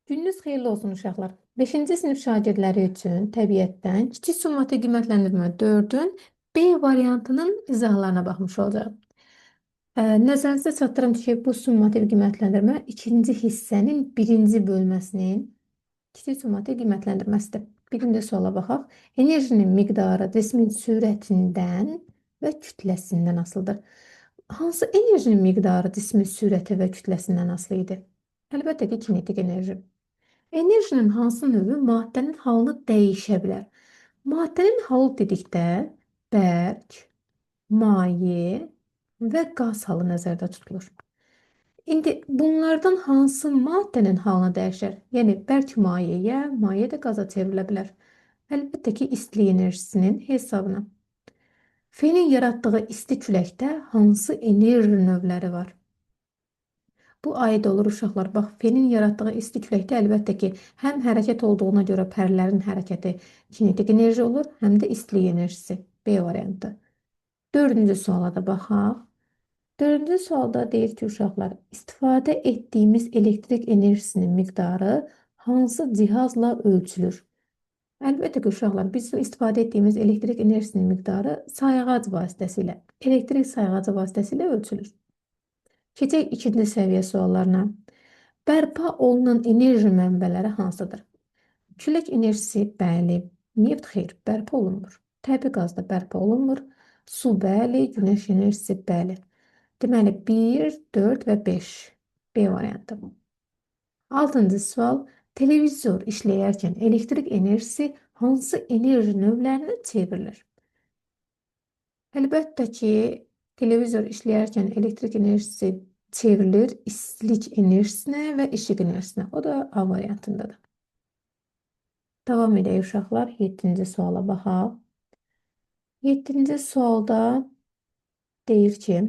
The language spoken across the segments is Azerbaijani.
Gününüz xeyirli olsun uşaqlar. 5-ci sinif şagirdləri üçün təbiətdən kiçik summativ qiymətləndirmə 4-ün B variantının izahlarına baxmış olacağıq. Nəzərinizə çatdırım ki, bu summativ qiymətləndirmə ikinci hissənin birinci bölməsinin kiçik summativ qiymətləndirməsidir. Birinci suala baxaq. Enerjinin miqdarı cismin sürətindən və kütləsindən asılıdır. Hansı enerjinin miqdarı cismin sürəti və kütləsindən asılı idi? Əlbəttə ki, kinetik enerji. Enerjinin hansı növü maddənin halını dəyişə bilər? Maddənin halı dedikdə bərk, maye və qaz halı nəzərdə tutulur. İndi bunlardan hansı maddənin halını dəyişər? Yəni bərk mayeyə, maye də qaza çevrilə bilər. Əlbəttə ki, istilik enerjisinin hesabına. Fenin yaratdığı isti küləkdə hansı enerji növləri var? Bu aid olur uşaqlar. Bax, fenin yaratdığı isti küləkdə əlbəttə ki, həm hərəkət olduğuna görə pərlərin hərəkəti kinetik enerji olur, həm də istilik enerjisi. B variantı. Dördüncü suala da baxaq. Dördüncü sualda deyir ki, uşaqlar, istifadə etdiyimiz elektrik enerjisinin miqdarı hansı cihazla ölçülür? Əlbəttə ki, uşaqlar, biz istifadə etdiyimiz elektrik enerjisinin miqdarı sayğac vasitəsilə, elektrik sayğacı vasitəsilə ölçülür. Keçək ikinci səviyyə suallarına. Bərpa olunan enerji mənbələri hansıdır? Külək enerjisi bəli, neft xeyr, bərpa olunmur. Təbii qaz da bərpa olunmur. Su bəli, günəş enerjisi bəli. Deməli 1, 4 və 5 B variantı. Altıncı sual. Televizor işləyərkən elektrik enerjisi hansı enerji növlərinə çevrilir? Əlbəttə ki, televizor işləyərkən elektrik enerjisi çevrilir istilik enerjisinə və işıq enerjisinə. O da A variantındadır. Davam edək uşaqlar. 7-ci suala baxaq. 7-ci sualda deyir ki,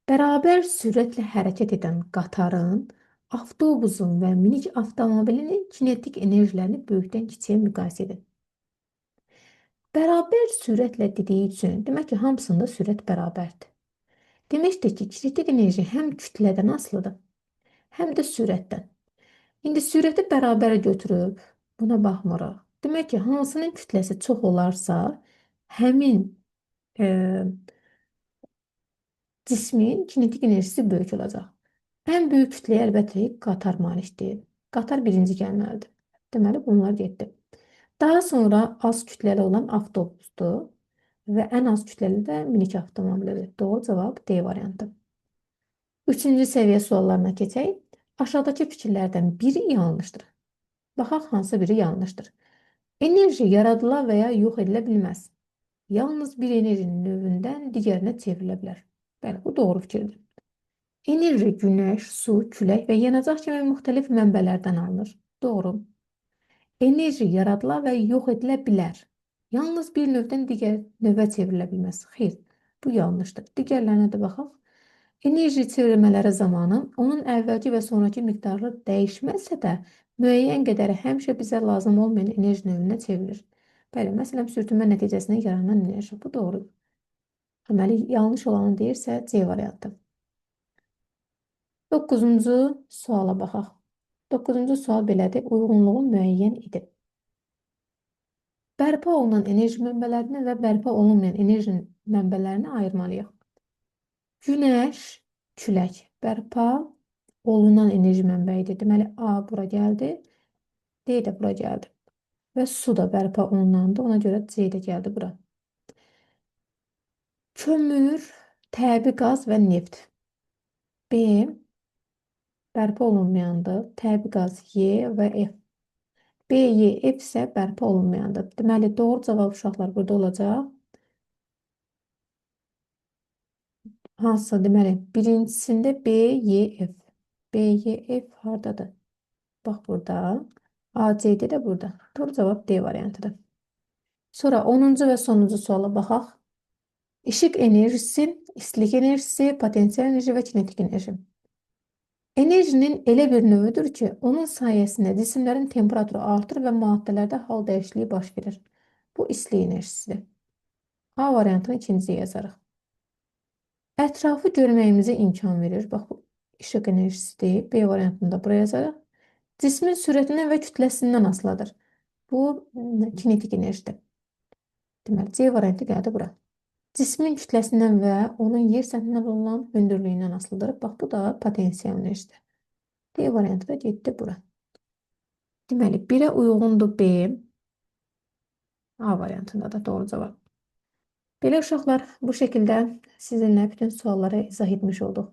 bərabər sürətlə hərəkət edən qatarın, avtobusun və minik avtomobilinin kinetik enerjilərini böyükdən kiçiyə müqayisə edin. Bərabər sürətlə dediyi üçün, demək ki, hamısında sürət bərabərdir. Deməkdir ki, kinetik enerji həm kütlədən asılıdır, həm də sürətdən. İndi sürəti bərabər götürüb, buna baxmırıq. Demək ki, hansının kütləsi çox olarsa, həmin cismin kinetik enerjisi böyük olacaq. Ən böyük kütləyə əlbəttə ki, qatar malikdir. Qatar birinci gəlməlidir. Deməli, bunlar getdi. Daha sonra az kütləli olan avtobusdur və ən az kütləli də minik avtomobilidir. Doğru cavab D variantı. Üçüncü səviyyə suallarına keçək. Aşağıdakı fikirlərdən biri yanlışdır. Baxaq, hansı biri yanlışdır. Enerji yaradıla və ya yox edilə bilməz. Yalnız bir enerjinin növündən digərinə çevrilə bilər. Bəli, bu doğru fikirdir. Enerji günəş, su, külək və yanacaq kimi müxtəlif mənbələrdən alınır. Doğru. Enerji yaradıla və yox edilə bilər. Yalnız bir növdən digər növə çevrilə bilməz. Xeyr, bu yanlışdır. Digərlərinə də baxaq. Enerji çevrilmələri zamanı onun əvvəlki və sonraki miqdarı dəyişməzsə də müəyyən qədəri həmişə bizə lazım olmayan enerji növünə çevrilir. Bəli, məsələn, sürtünmə nəticəsində yaranan enerji. Bu doğrudur. Deməli, yanlış olanı deyirsə C variantı. 9-cu suala baxaq. 9-cu sual belədir. Uyğunluğu müəyyən edin. Bərpa olunan enerji mənbələrini və bərpa olunmayan enerji mənbələrini ayırmalıyıq. Günəş, külək bərpa olunan enerji mənbəyidir. Deməli, A bura gəldi, D də bura gəldi. Və su da bərpa olunandı, ona görə C də gəldi bura. Kömür, təbii qaz və neft. B bərpa olunmayandır. Təbii qaz Y və F. B, Y, F isə bərpa olunmayandır. Deməli, doğru cavab uşaqlar burada olacaq. Hansı? Deməli, birincisində B, Y, F. B, Y, F haradadır? Bax burada. A, C, D də burada. Doğru cavab D variantıdır. Sonra 10-cu və sonuncu suala baxaq. İşıq enerjisi, istilik enerjisi, potensial enerji və kinetik enerji. Enerjinin elə bir növüdür ki, onun sayəsində cisimlərin temperaturu artır və maddələrdə hal dəyişikliyi baş verir. Bu istilik enerjisidir. A variantını ikinciyə yazarıq. Ətrafı görməyimizə imkan verir. Bax, bu işıq enerjisidir. B variantında buraya yazarıq. Cismin sürətindən və kütləsindən asılıdır. Bu kinetik enerjidir. Deməli, C variantı gəldi bura. Cismin kütləsindən və onun yer səthindən olan hündürlüyündən asılıdır. Bax, bu da potensial enerjidir. D variantı da getdi bura. Deməli, 1-ə uyğundur B. A variantında da doğru cavab. Belə uşaqlar, bu şəkildə sizinlə bütün suallara izah etmiş olduq.